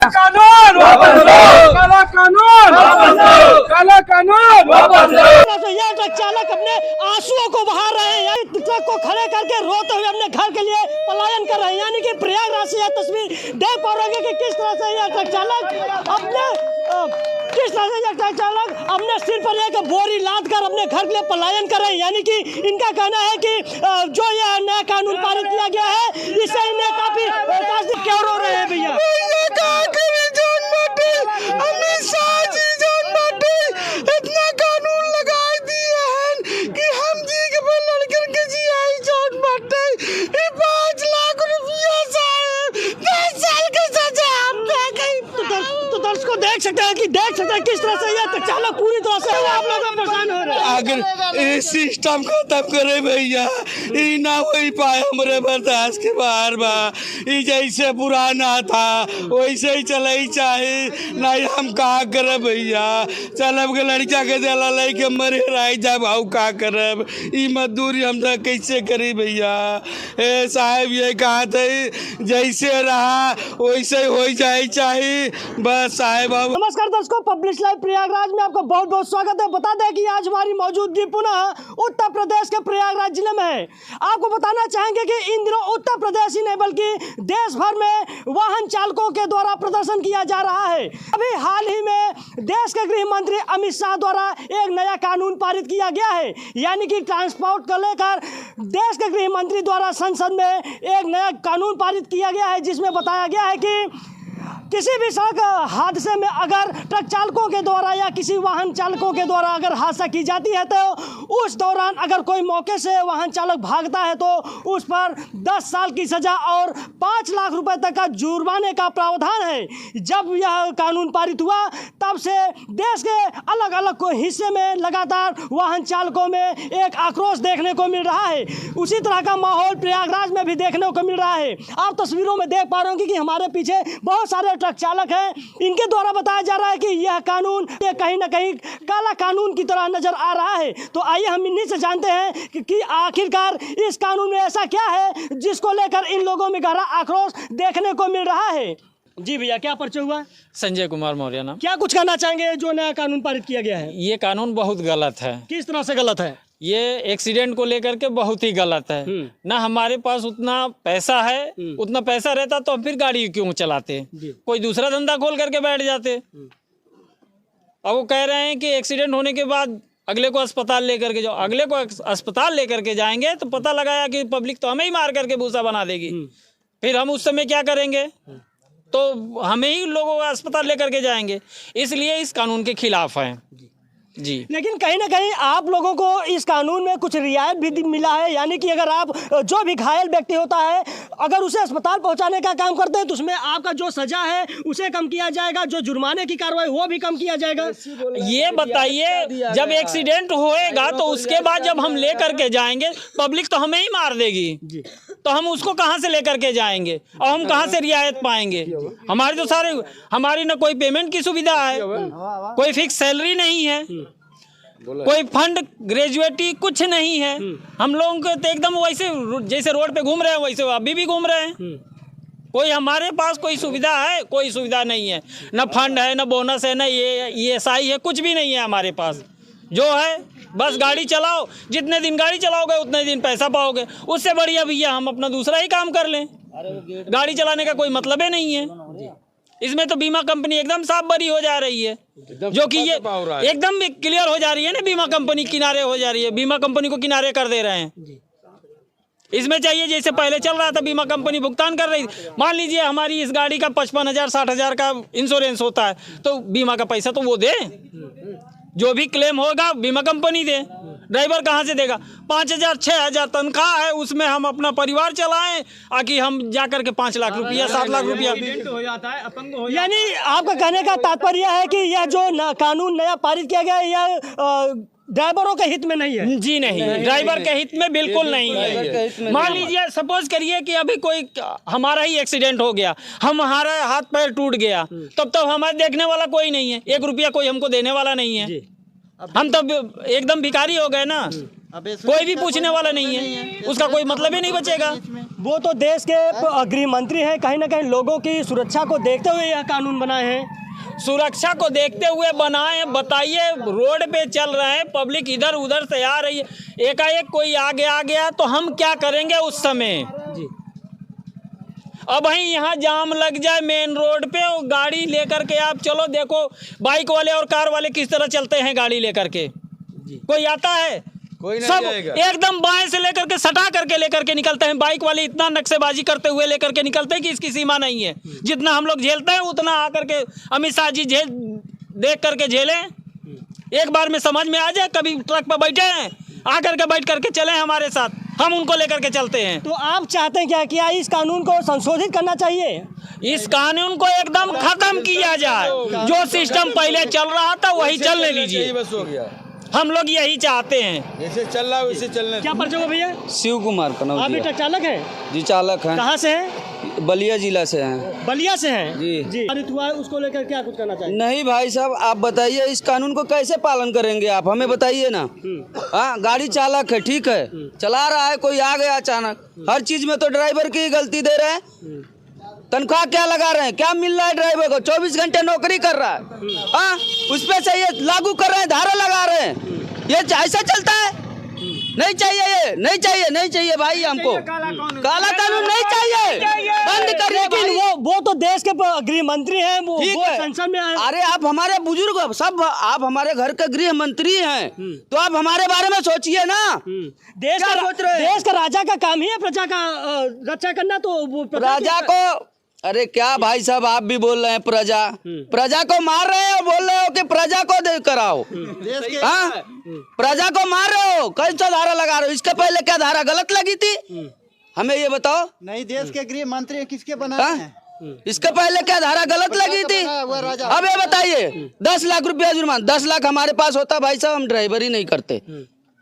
कानून वापस लो, काला कानून वापस लो, काला कानून वापस लो। ये ट्रक चालक अपने आंसुओं को बहा रहे हैं, यानी ट्रक को खड़े करके रोते हुए अपने घर के लिए पलायन कर रहे हैं। यानी कि प्रयागराज से यह तस्वीर देख पा रहे हैं कि किस तरह से यह ट्रक चालक अपने सिर पर एक बोरी लाद कर अपने घर के लिए पलायन कर रहे हैं। यानी कि इनका कहना है कि जो यह नया कानून पारित किया गया है इससे इन्हें काफी क्यों रो रहे हैं भैया? इतना कानून लगा दिए हैं कि हम जी के पर लड़कन के जी आई चोट बाटे 5 लाख रुपया साहब 10 साल की सजा हम तो दर्शकों देख सकते हैं किस तरह से यह चालक पूरी तरह से आप लोग परेशान हो रहे हैं। अगर ये सिस्टम खत्म करे भैया ई ना हो पाए हमरे बर्दाश्त के बाहर बा। ई जैसे पुराना था वैसे ही चले चाहे नहीं हम का करे भैया। चलब के लड़का के दिला लेके मरे रह जा भाऊ का करब। ई मजदूरी हम तो कैसे करी भैया। ए साहब ये कहा थे जैसे रहा वैसे हो जाए चाहे बस साहब। नमस्कार दर्शकों, पब्लिश लाइव प्रयागराज में आपका बहुत बहुत स्वागत है। बता दें कि आज हमारी मौजूदगी पुनः उत्तर प्रदेश के प्रयागराज जिले में है। आपको बताना चाहेंगे कि इन दिनों उत्तर प्रदेश ही नहीं बल्कि देश भर में वाहन चालकों के द्वारा प्रदर्शन किया जा रहा है। अभी हाल ही में देश के गृह मंत्री अमित शाह द्वारा एक नया कानून पारित किया गया है। यानी कि ट्रांसपोर्ट को लेकर देश के गृह मंत्री द्वारा संसद में एक नया कानून पारित किया गया है, जिसमें बताया गया है कि किसी भी सड़क हादसे में अगर ट्रक चालकों के द्वारा या किसी वाहन चालकों के द्वारा अगर हादसा की जाती है तो उस दौरान अगर कोई मौके से वाहन चालक भागता है तो उस पर 10 साल की सज़ा और 5 लाख रुपए तक का जुर्माने का प्रावधान है। जब यह कानून पारित हुआ तब से देश के अलग अलग हिस्से में लगातार वाहन चालकों में एक आक्रोश देखने को मिल रहा है। उसी तरह का माहौल प्रयागराज में भी देखने को मिल रहा है। आप तस्वीरों में देख पा रहे होंगे कि हमारे पीछे बहुत सारे ट्रक चालक हैं। इनके द्वारा बताया जा रहा है कि यह कानून ये कहीं ना कहीं काला कानून की तरह नजर आ रहा है। तो आइए हम इन्हीं से जानते हैं कि आखिरकार इस कानून में ऐसा क्या है जिसको लेकर इन लोगों में गहरा आक्रोश देखने को मिल रहा है। जी भैया, क्या परिचय हुआ? संजय कुमार मौर्य नाम। क्या कुछ कहना चाहेंगे जो नया कानून पारित किया गया है? ये कानून बहुत गलत है। किस तरह से गलत है? ये एक्सीडेंट को लेकर के बहुत ही गलत है। ना हमारे पास उतना पैसा है, उतना पैसा रहता तो हम फिर गाड़ी क्यों चलाते, कोई दूसरा धंधा खोल करके बैठ जाते। अब वो कह रहे हैं कि एक्सीडेंट होने के बाद अगले को अस्पताल लेकर के जाओ। अगले को अस्पताल लेकर के जाएंगे तो पता लगाया कि पब्लिक तो हमें ही मार करके भूसा बना देगी। फिर हम उस समय क्या करेंगे? तो हमें ही लोगों को अस्पताल लेकर के जाएंगे। इसलिए इस कानून के खिलाफ हैं जी। लेकिन कहीं ना कहीं आप लोगों को इस कानून में कुछ रियायत भी मिला है। यानी कि अगर आप जो भी घायल व्यक्ति होता है अगर उसे अस्पताल पहुंचाने का काम करते हैं तो उसमें आपका जो सजा है उसे कम किया जाएगा, जो जुर्माने की कार्रवाई वो भी कम किया जाएगा। ये बताइए, जब एक्सीडेंट होएगा तो उसके बाद जब हम ले करके जाएंगे पब्लिक तो हमें ही मार देगी, तो हम उसको कहाँ से लेकर के जाएंगे और हम कहाँ से रियायत पाएंगे? हमारी ना कोई पेमेंट की सुविधा है, कोई फिक्स सैलरी नहीं है, कोई फंड ग्रेजुएटी कुछ नहीं है। हम लोगों को तो एकदम वैसे जैसे रोड पे घूम रहे हैं वैसे अभी भी घूम रहे हैं। कोई हमारे पाई कोई सुविधा है? कोई सुविधा नहीं है। ना फंड है, ना बोनस है, ना ये ESI है, कुछ भी नहीं है हमारे पास। जो है बस गाड़ी चलाओ, जितने दिन गाड़ी चलाओगे उतने दिन पैसा पाओगे। उससे बढ़िया भैया हम अपना दूसरा ही काम कर लें। गाड़ी चलाने का कोई मतलब ही नहीं है। इसमें तो बीमा कंपनी एकदम साफ बरी हो जा रही है, जो कि ये एकदम क्लियर हो जा रही है ना। बीमा कंपनी किनारे हो जा रही है, बीमा कंपनी को किनारे कर दे रहे हैं। इसमें चाहिए जैसे पहले चल रहा था बीमा कंपनी भुगतान कर रही। मान लीजिए हमारी इस गाड़ी का 55,000 60,000 का इंश्योरेंस होता है तो बीमा का पैसा तो वो दे, जो भी क्लेम होगा बीमा कंपनी दे। ड्राइवर कहाँ से देगा? 5,000 6,000 तनख्वाह है, उसमें हम अपना परिवार चलाएं आकि हम जा करके 5 लाख रुपया 7 लाख रुपया हो जाता है, अपंग हो। यानी आपका कहने का तात्पर्य है कि यह जो कानून नया पारित किया गया है यह ड्राइवरों के हित में नहीं है? जी नहीं, ड्राइवर के हित में बिल्कुल नहीं है। मान लीजिए सपोज करिए कि अभी कोई हमारा ही एक्सीडेंट हो गया, हमारा हाथ पैर टूट गया, तब तो हमारे देखने वाला कोई नहीं है, 1 रुपया कोई हमको देने वाला नहीं है। हम तब एकदम भिखारी हो गए ना। कोई भी पूछने वाला नहीं है, उसका कोई मतलब ही नहीं बचेगा। वो तो देश के गृह मंत्री हैं, कहीं ना कहीं लोगों की सुरक्षा को देखते हुए यह कानून बनाए हैं। सुरक्षा को देखते हुए बनाए, बताइए रोड पे चल रहे हैं, पब्लिक इधर उधर से आ रही है, एकाएक कोई आ गया तो हम क्या करेंगे उस समय जी। अब वहीं यहाँ जाम लग जाए मेन रोड पे, और गाड़ी लेकर के आप चलो, देखो बाइक वाले और कार वाले किस तरह चलते हैं गाड़ी लेकर के, कोई आता है? कोई नहीं सब जाएगा। एकदम बाएं से लेकर के सटा करके लेकर के निकलते हैं। बाइक वाले इतना नक्शेबाजी करते हुए लेकर के निकलते हैं कि इसकी सीमा नहीं है। जितना हम लोग झेलते हैं उतना आकर के अमित शाह जी देख करके झेलें, एक बार में समझ में आ जाए। कभी ट्रक पर बैठे हैं, आकर के बैठ करके चले हमारे साथ, हम उनको लेकर के चलते हैं। तो आप चाहते हैं क्या इस कानून को संशोधित करना चाहिए? इस कानून को एकदम खत्म किया जाए। जो सिस्टम पहले चल रहा था वही चलने दीजिए, बस हो गया। हम लोग यही चाहते हैं। जैसे चल रहा है वैसे चलने। क्या परिचय हो भैया? शिव कुमार आप भी कनौजिया ट्रक चालक हैं? जी, चालक हैं। कहाँ से हैं? बलिया जिला से हैं। बलिया से हैं जी। जी। उसको लेकर क्या कुछ करना चाहिए? नहीं भाई साहब, आप बताइए इस कानून को कैसे पालन करेंगे आप, हमें बताइए ना। हाँ, गाड़ी चालक है, ठीक है, चला रहा है, कोई आ गया अचानक, हर चीज में तो ड्राइवर की गलती दे रहे हैं। तनख्वाह क्या लगा रहे हैं, क्या मिल रहा है ड्राइवर को? 24 घंटे नौकरी कर रहा है, हाँ, उस पे से ये लागू कर रहे हैं, धारा लगा रहे हैं। ये ऐसा चलता है? नहीं चाहिए, ये नहीं चाहिए, नहीं चाहिए भाई, हमको काला कानून नहीं चाहिए, बंद करिए। लेकिन वो तो देश के गृह मंत्री हैं, वो ठीक है। संसद में आए। अरे आप हमारे बुजुर्ग सब, आप हमारे घर के गृह मंत्री हैं, तो आप हमारे बारे में सोचिए ना। देश क्या का सोच रहे हैं? देश का राजा का काम ही है प्रजा का रक्षा करना, तो वो प्रजा को, अरे क्या भाई साहब आप भी बोल रहे हैं, प्रजा को मार रहे हो, बोल रहे हो कि प्रजा को दे कराओ। हाँ, प्रजा को मार रहे हो, कौन सा धारा लगा रहे हो? इसके पहले क्या धारा गलत लगी थी, हमें ये बताओ। नहीं, देश के गृह मंत्री किसके बनाए हैं? इसके पहले क्या धारा गलत लगी थी? अब ये बताइए, 10 लाख रुपया जुर्माना, 10 लाख हमारे पास होता भाई साहब, हम ड्राइवर ही नहीं करते।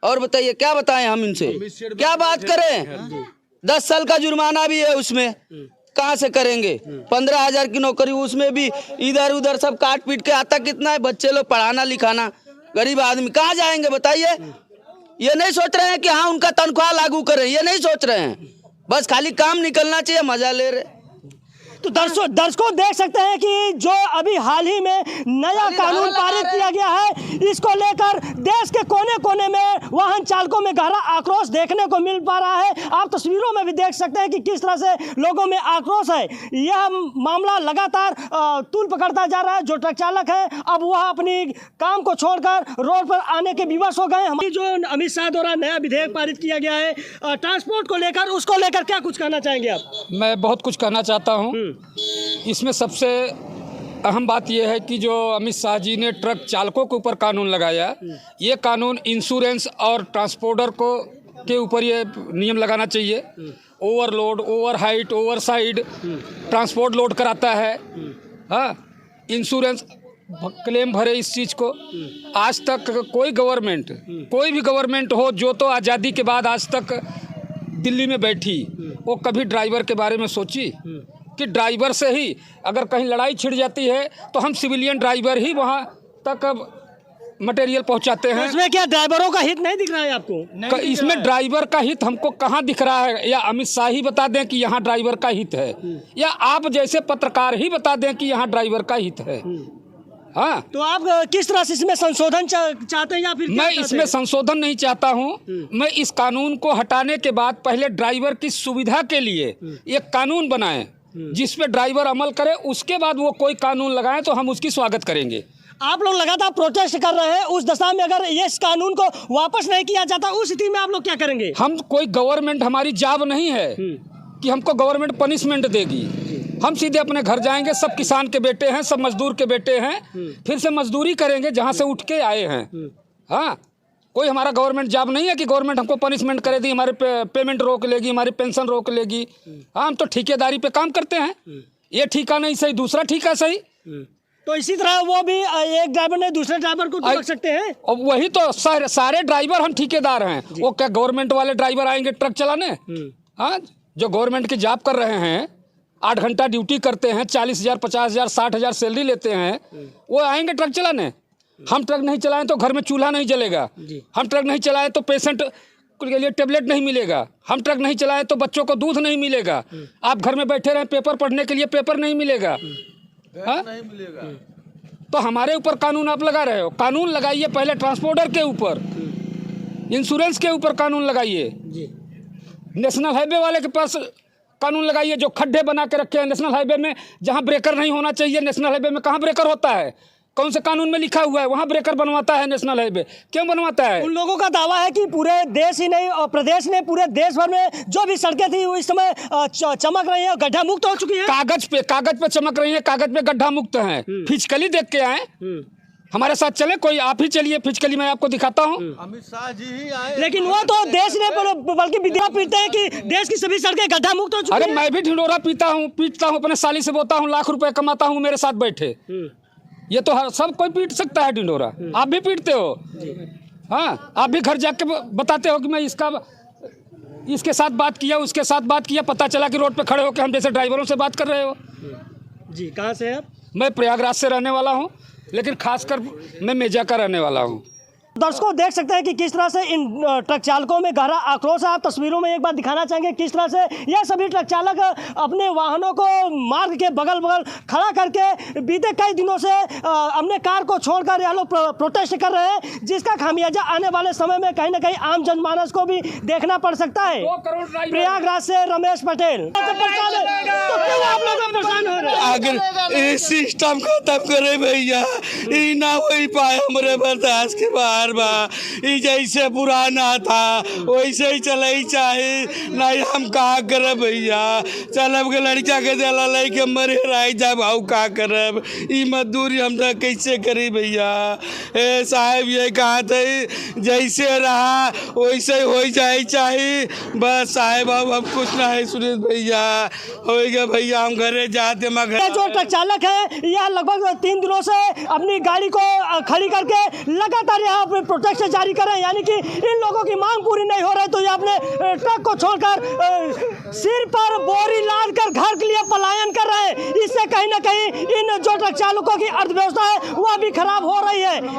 और बताइए क्या बताएं हम इनसे, क्या बात करें? 10 साल का जुर्माना भी है उसमें, कहाँ से करेंगे? 15,000 की नौकरी, उसमें भी इधर उधर सब काट पीट के आता कितना है, बच्चे लोग पढ़ाना लिखाना, गरीब आदमी कहाँ जाएंगे बताइए? ये नहीं सोच रहे हैं कि हाँ उनका तनख्वाह लागू करें, ये नहीं सोच रहे हैं, बस खाली काम निकलना चाहिए, मजा ले रहे। तो दर्शकों देख सकते हैं कि जो अभी हाल ही में नया कानून पारित किया गया है, इसको लेकर देश के कोने कोने में वाहन चालकों में गहरा आक्रोश देखने को मिल पा रहा है। आप तस्वीरों में भी देख सकते हैं कि किस तरह से लोगों में आक्रोश है। यह मामला लगातार तूल पकड़ता जा रहा है। जो ट्रक चालक है अब वह अपनी काम को छोड़कर रोड पर आने के विवश हो गए। हमारी जो अमित शाह द्वारा नया विधेयक पारित किया गया है ट्रांसपोर्ट को लेकर, उसको लेकर क्या कुछ कहना चाहेंगे आप? मैं बहुत कुछ कहना चाहता हूँ। इसमें सबसे अहम बात यह है कि जो अमित शाह जी ने ट्रक चालकों के ऊपर कानून लगाया, ये कानून इंश्योरेंस और ट्रांसपोर्टर को के ऊपर ये नियम लगाना चाहिए। Overload, over height, over side transport load कराता है, हाँ, इंश्योरेंस क्लेम भरे इस चीज़ को। आज तक कोई गवर्नमेंट, कोई भी गवर्नमेंट हो जो तो आज़ादी के बाद आज तक दिल्ली में बैठी, वो कभी ड्राइवर के बारे में सोची कि ड्राइवर से ही अगर कहीं लड़ाई छिड़ जाती है तो हम सिविलियन ड्राइवर ही वहाँ तक मटेरियल पहुँचाते हैं। इसमें क्या ड्राइवरों का हित नहीं दिख रहा है आपको? इसमें ड्राइवर का हित हमको कहाँ दिख रहा है? या अमित शाह ही बता दें कि यहाँ ड्राइवर का हित है, या आप जैसे पत्रकार ही बता दें कि यहाँ ड्राइवर का हित है। हाँ, तो आप किस तरह से इसमें संशोधन चाहते हैं या फिर मैं इसमें संशोधन नहीं चाहता हूँ। मैं इस कानून को हटाने के बाद पहले ड्राइवर की सुविधा के लिए एक कानून बनाएं जिसपे ड्राइवर अमल करे, उसके बाद वो कोई कानून लगाएं तो हम उसकी स्वागत करेंगे। आप लोग लगातार प्रोटेस्ट कर रहे हैं, उस दशा में अगर ये इस कानून को वापस नहीं किया जाता, उस स्थिति में आप लोग क्या करेंगे? हम कोई गवर्नमेंट, हमारी जॉब नहीं है कि हमको गवर्नमेंट पनिशमेंट देगी। हम सीधे अपने घर जाएंगे, सब किसान के बेटे हैं, सब मजदूर के बेटे हैं, फिर से मजदूरी करेंगे जहाँ से उठ के आए हैं। हाँ, कोई हमारा गवर्नमेंट जॉब नहीं है कि गवर्नमेंट हमको पनिशमेंट करेगी, हमारे पेमेंट रोक लेगी, हमारी पेंशन रोक लेगी। हाँ, हम तो ठेकेदारी पे काम करते हैं। ये ठेका नहीं सही, दूसरा ठेका सही। तो इसी तरह वो भी एक ड्राइवर ने दूसरे ड्राइवर को रख सकते हैं। और वही तो सारे ड्राइवर हम ठेकेदार हैं। वो क्या गवर्नमेंट वाले ड्राइवर आएंगे ट्रक चलाने? हाँ, जो गवर्नमेंट की जॉब कर रहे हैं, 8 घंटा ड्यूटी करते हैं, 40,000, 50,000, 60,000 सैलरी लेते हैं, वो आएंगे ट्रक चलाने? हम ट्रक नहीं चलाएं तो घर में चूल्हा नहीं जलेगा, हम ट्रक नहीं चलाएं तो पेशेंट के लिए टेबलेट नहीं मिलेगा, हम ट्रक नहीं चलाएं तो बच्चों को दूध नहीं मिलेगा, आप घर में बैठे रहें पेपर पढ़ने के लिए पेपर नहीं मिलेगा, हाँ नहीं मिलेगा। तो हमारे ऊपर कानून आप लगा रहे हो। कानून लगाइए पहले ट्रांसपोर्टर के ऊपर, इंश्योरेंस के ऊपर कानून लगाइए, नेशनल हाईवे वाले के पास कानून लगाइए जो खड्डे बना के रखे हैं नेशनल हाईवे में, जहां ब्रेकर नहीं होना चाहिए। नेशनल हाईवे में कहां ब्रेकर होता है? कौन से कानून में लिखा हुआ है? वहां ब्रेकर बनवाता है नेशनल हाईवे, क्यों बनवाता है? उन लोगों का दावा है कि पूरे देश ही नहीं और प्रदेश ने पूरे देश भर में जो भी सड़कें थी वो इस समय चमक रही है और गड्ढा मुक्त हो चुकी है। कागज पे चमक रही है, कागज पे गड्ढा मुक्त है। फिजिकली देख के आए, हमारे साथ चले, कोई आप ही चलिए, फिजिकली मैं आपको दिखाता हूँ। अमित शाह जी ही आए। लेकिन वो तो देश ने बल्कि विद्या पीते हैं कि देश की सभी सड़कें गड्ढा मुक्त हो चुकी अरे है। मैं भी ढिंडोरा पीता हूँ, अपने साली से बोता हूँ, लाख रुपए कमाता हूँ, मेरे साथ बैठे। ये तो सब कोई पीट सकता है ढिंडोरा, आप भी पीटते हो। हाँ, आप भी घर जाके बताते हो कि मैं इसके साथ बात किया, उसके साथ बात किया, पता चला कि रोड पे खड़े होकर हम जैसे ड्राइवरों से बात कर रहे हो। जी, कहाँ से हैं आप? मैं प्रयागराज से रहने वाला हूँ, लेकिन खासकर मैं मेजा का रहने वाला हूँ। दर्शकों देख सकते हैं कि किस तरह से इन ट्रक चालकों में गहरा आक्रोश है। आप तस्वीरों में एक बार दिखाना चाहेंगे किस तरह से यह सभी ट्रक चालक अपने वाहनों को मार्ग के बगल खड़ा करके बीते कई दिनों से अपने कार को छोड़कर यह लोग प्रोटेस्ट कर रहे हैं, जिसका खामियाजा आने वाले समय में कहीं ना कहीं आम जनमानस को भी देखना पड़ सकता है। प्रयागराज से रमेश पटेल। तो क्यों आप लोग परेशान हो रहे हैं? अगर ये सिस्टम खत्म करे भैया, ये ना हो पाए हमारे बर्दाश्त के बाहर बा। ये जैसे पुराना था वैसे ही चले चाहे, नहीं हम का करे भैया। चलब के लड़का के दिला लेके मरे रह जा भाऊ, का करब? ये मजदूरी हम तो कैसे करी भैया? ए साहब ये कहा थे जैसे रहा वैसे हो जाए चाहे, बस साहब अब हम कुछ ना है। सुरेश भैया हो गया भैया, हम घरे जाते मगर जो ट्रक चालक है यह लगभग 3 दिनों से अपनी गाड़ी को खड़ी करके लगातार यहाँ पे प्रोटेस्ट जारी कर रहे हैं, यानी कि इन लोगों की मांग पूरी नहीं हो रही तो ये अपने ट्रक को छोड़कर सिर पर बोरी लाद कर घर के लिए पलायन कर रहे हैं। इससे कहीं ना कहीं इन जो ट्रक चालकों की अर्थव्यवस्था है वह भी खराब हो रही है।